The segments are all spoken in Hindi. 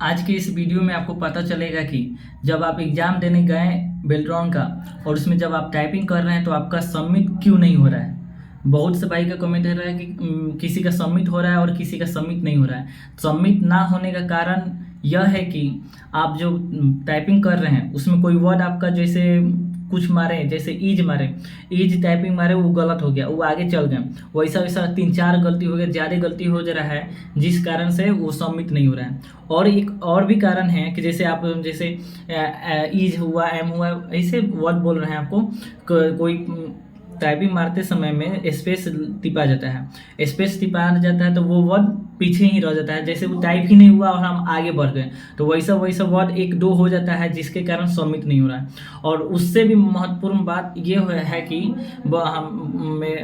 आज के इस वीडियो में आपको पता चलेगा कि जब आप एग्ज़ाम देने गए बेल्ट्रॉन का और उसमें जब आप टाइपिंग कर रहे हैं तो आपका सबमिट क्यों नहीं हो रहा है। बहुत से भाई का कमेंट है रहा है कि किसी का सबमिट हो रहा है और किसी का सबमिट नहीं हो रहा है। सबमिट ना होने का कारण यह है कि आप जो टाइपिंग कर रहे हैं उसमें कोई वर्ड आपका जैसे कुछ मारे, जैसे ईज मारे, ईज टाइपिंग मारे, वो गलत हो गया, वो आगे चल गए, वैसा वैसा 3-4 गलती हो गया, ज़्यादा गलती हो जा रहा है जिस कारण से वो सबमिट नहीं हो रहा है। और एक और भी कारण है कि जैसे आप जैसे ईज हुआ, एम हुआ, ऐसे वर्ड बोल रहे हैं आपको, कोई टाइपिंग मारते समय में स्पेस टिपा जाता है, स्पेस टिपा जाता है तो वो वर्ड पीछे ही रह जाता है, जैसे वो टाइप ही नहीं हुआ और हम आगे बढ़ गए तो वैसा वैसा वर्ड 1-2 हो जाता है जिसके कारण सबमिट नहीं हो रहा है। और उससे भी महत्वपूर्ण बात ये है कि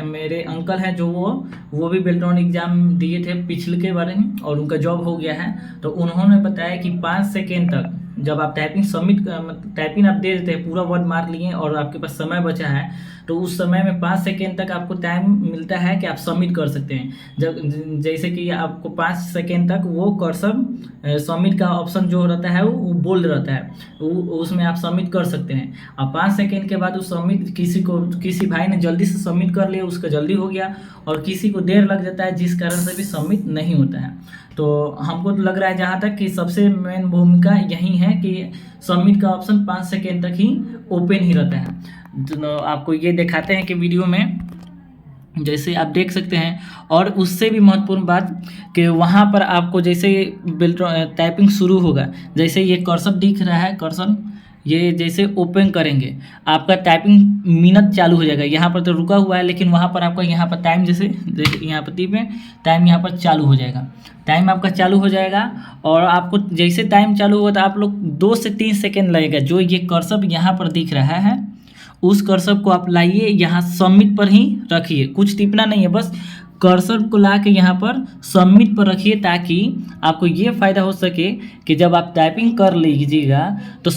मेरे अंकल हैं जो वो भी बेल्ट्रॉन एग्ज़ाम दिए थे पिछले के बारे में और उनका जॉब हो गया है। तो उन्होंने बताया कि 5 सेकेंड तक जब आप टाइपिंग आप दे देते हैं, पूरा वर्ड मार लिए और आपके पास समय बचा है तो उस समय में 5 सेकेंड तक आपको टाइम मिलता है कि आप सबमिट कर सकते हैं। जब जैसे कि आपको 5 सेकेंड तक वो कर्सर सबमिट का ऑप्शन जो रहता है वो बोल्ड रहता है, उसमें आप सबमिट कर सकते हैं। अब 5 सेकेंड के बाद उस सबमिट किसी भाई ने जल्दी से सबमिट कर लिया, उसका जल्दी हो गया, और किसी को देर लग जाता है जिस कारण से भी सबमिट नहीं होता है। तो हमको तो लग रहा है जहाँ तक कि सबसे मेन भूमिका यही है कि सबमिट का ऑप्शन 5 सेकेंड तक ही ओपन ही रहता है। तो आपको ये दिखाते हैं कि वीडियो में जैसे आप देख सकते हैं। और उससे भी महत्वपूर्ण बात कि वहाँ पर आपको जैसे टाइपिंग शुरू होगा, जैसे ये कर्सर दिख रहा है, कर्सर ये जैसे ओपन करेंगे आपका टाइपिंग मिनट चालू हो जाएगा। यहाँ पर तो रुका हुआ है लेकिन वहाँ पर आपका यहाँ पर टाइम जैसे यहाँ पर टिपें, टाइम यहाँ पर चालू हो जाएगा, टाइम आपका चालू हो जाएगा। और आपको जैसे टाइम चालू होगा तो आप लोग 2 से 3 सेकेंड लगेगा। जो ये कर्सर यहाँ पर दिख रहा है उस कर्सर को आप लाइए, यहाँ सबमिट पर ही रखिए, कुछ टिपना नहीं है, बस कर्सर को ला के यहाँ पर सबमिट पर रखिए ताकि आपको ये फ़ायदा हो सके कि जब आप टाइपिंग कर लीजिएगा तो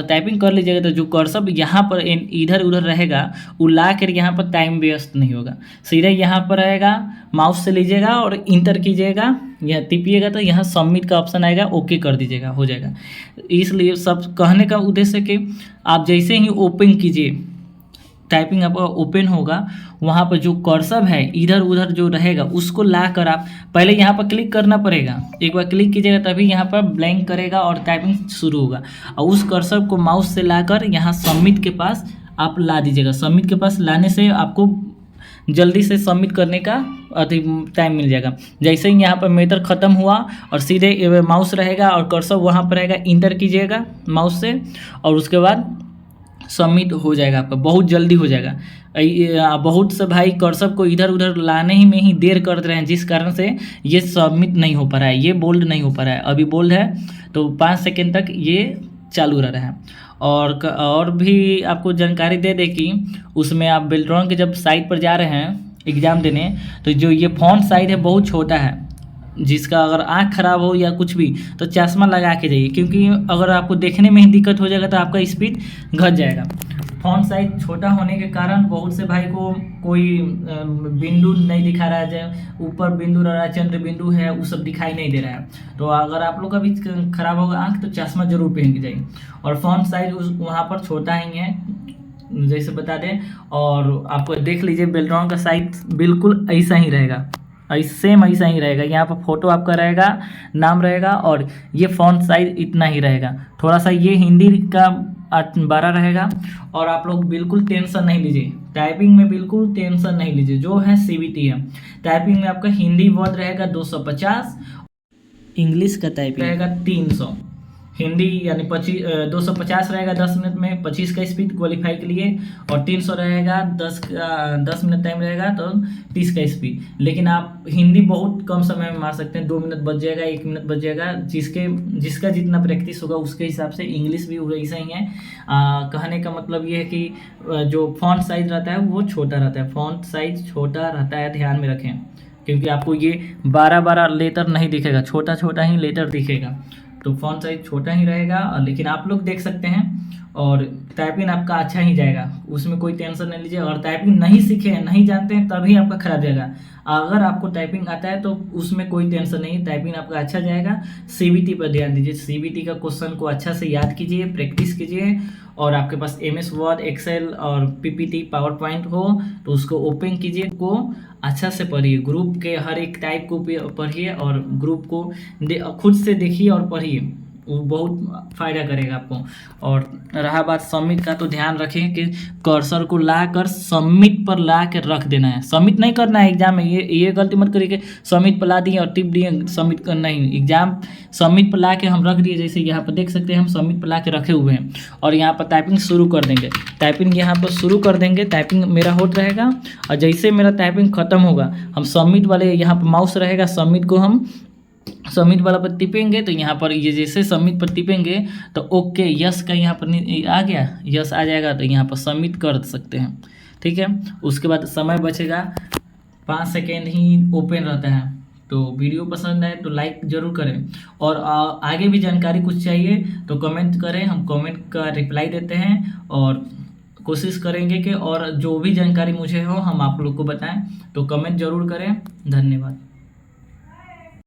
टाइपिंग कर लीजिएगा तो जो कर्सर यहाँ पर इधर उधर रहेगा वो ला कर यहाँ पर टाइम वेस्ट नहीं होगा, सीधे यहाँ पर रहेगा, माउस से लीजिएगा और इंटर कीजिएगा, यह टिपिएगा तो यहाँ सबमिट का ऑप्शन आएगा, ओके कर दीजिएगा, हो जाएगा। इसलिए सब कहने का उद्देश्य कि आप जैसे ही ओपन कीजिए, टाइपिंग आपका ओपन होगा, वहाँ पर जो कर्सर है इधर उधर जो रहेगा उसको ला कर आप पहले यहाँ पर क्लिक करना पड़ेगा, एक बार क्लिक कीजिएगा तभी यहाँ पर ब्लैंक करेगा और टाइपिंग शुरू होगा। और उस कर्सर को माउस से लाकर यहाँ सबमिट के पास आप ला दीजिएगा। सबमिट के पास लाने से आपको जल्दी से सबमिट करने का अधिक टाइम मिल जाएगा। जैसे ही यहाँ पर मेथड ख़त्म हुआ और सीधे माउस रहेगा और कर्सर वहाँ पर रहेगा, इंटर कीजिएगा माउस से और उसके बाद सबमिट हो जाएगा, आपका बहुत जल्दी हो जाएगा। बहुत से भाई कर्सर को इधर उधर लाने ही में ही देर कर रहे हैं जिस कारण से ये सबमिट नहीं हो पा रहा है, ये बोल्ड नहीं हो पा रहा है। अभी बोल्ड है तो 5 सेकेंड तक ये चालू रह रहा है। और भी आपको जानकारी दे दें कि उसमें आप बेल्ट्रॉन के जब साइट पर जा रहे हैं एग्ज़ाम देने तो जो ये फ़ॉन्ट साइज है बहुत छोटा है, जिसका अगर आँख खराब हो या कुछ भी तो चश्मा लगा के जाइए, क्योंकि अगर आपको देखने में ही दिक्कत हो जाएगा तो आपका स्पीड घट जाएगा। फ़ॉन्ट साइज छोटा होने के कारण बहुत से भाई को कोई बिंदु नहीं दिखा रहा है, ऊपर बिंदु रह रहा है, चंद्र बिंदु है, वो सब दिखाई नहीं दे रहा है। तो अगर आप लोग का भी खराब होगा आँख तो चश्मा जरूर पहन के जाइए। और फ़ॉन्ट साइज वहाँ पर छोटा ही है जैसे बता दें। और आपको देख लीजिए बेल्ट्रॉन का साइज बिल्कुल ऐसा ही रहेगा, सेम ऐसा ही रहेगा। यहाँ पर फोटो आपका रहेगा, नाम रहेगा और ये फ़ॉन्ट साइज इतना ही रहेगा। थोड़ा सा ये हिंदी का बड़ा रहेगा। और आप लोग बिल्कुल टेंशन नहीं लीजिए, टाइपिंग में बिल्कुल टेंशन नहीं लीजिए, जो है सीबीटी है। टाइपिंग में आपका हिंदी वर्ड रहेगा 250, इंग्लिश का टाइपिंग रहेगा 300, हिंदी यानी 250 रहेगा 10 मिनट में, 25 का स्पीड क्वालिफाई के लिए, और 300 रहेगा 10 मिनट टाइम रहेगा तो 30 का स्पीड। लेकिन आप हिंदी बहुत कम समय में मार सकते हैं, 2 मिनट बच जाएगा, 1 मिनट बच जाएगा, जिसका जितना प्रैक्टिस होगा उसके हिसाब से। इंग्लिश भी वैसा ही है। कहने का मतलब ये है कि जो फॉन्ट साइज रहता है वो छोटा रहता है, फॉन्ट साइज छोटा रहता है, ध्यान में रखें, क्योंकि आपको ये 12 लेटर नहीं दिखेगा, छोटा छोटा ही लेटर दिखेगा। तो फॉन्ट साइज छोटा ही रहेगा, लेकिन आप लोग देख सकते हैं और टाइपिंग आपका अच्छा ही जाएगा, उसमें कोई टेंशन नहीं लीजिए। अगर टाइपिंग नहीं सीखे हैं, नहीं जानते हैं, तभी आपका खराब जाएगा। अगर आपको टाइपिंग आता है तो उसमें कोई टेंशन नहीं, टाइपिंग आपका अच्छा जाएगा। सीबीटी पर ध्यान दीजिए, सीबीटी का क्वेश्चन को अच्छा से याद कीजिए, प्रैक्टिस कीजिए, और आपके पास एमएस वर्ड, एक्सेल और पीपीटी, पावर पॉइंट हो तो उसको ओपन कीजिए, को अच्छा से पढ़िए, ग्रुप के हर एक टाइप को पढ़िए और ग्रुप को खुद से देखिए और पढ़िए, वो बहुत फ़ायदा करेगा आपको। और रहा बात सबमिट का, तो ध्यान रखें कि कर्सर को ला कर सबमिट पर ला के रख देना है, सबमिट नहीं करना है एग्जाम में। ये गलती मत करिए कि सबमिट पर ला दिए और टिप दिए, सबमिट करना ही। एग्जाम सबमिट पर ला के हम रख दिए, जैसे यहाँ पर देख सकते हैं हम सबमिट पर ला के रखे हुए हैं, और यहाँ पर टाइपिंग शुरू कर देंगे। टाइपिंग यहाँ पर शुरू कर देंगे, टाइपिंग मेरा होता रहेगा, और जैसे मेरा टाइपिंग खत्म होगा हम सबमिट वाले, यहाँ पर माउस रहेगा, सबमिट को हम सबमिट वाला पर टिपेंगे, तो यहाँ पर ये जैसे सबमिट पर टिपेंगे तो ओके यस का यहाँ पर आ गया, यस आ जाएगा, तो यहाँ पर सबमिट कर सकते हैं। ठीक है, उसके बाद समय बचेगा 5 सेकेंड ही ओपन रहता है। तो वीडियो पसंद आए तो लाइक ज़रूर करें, और आगे भी जानकारी कुछ चाहिए तो कमेंट करें, हम कमेंट का रिप्लाई देते हैं, और कोशिश करेंगे कि और जो भी जानकारी मुझे हो हम आप लोग को बताएं। तो कमेंट ज़रूर करें। धन्यवाद।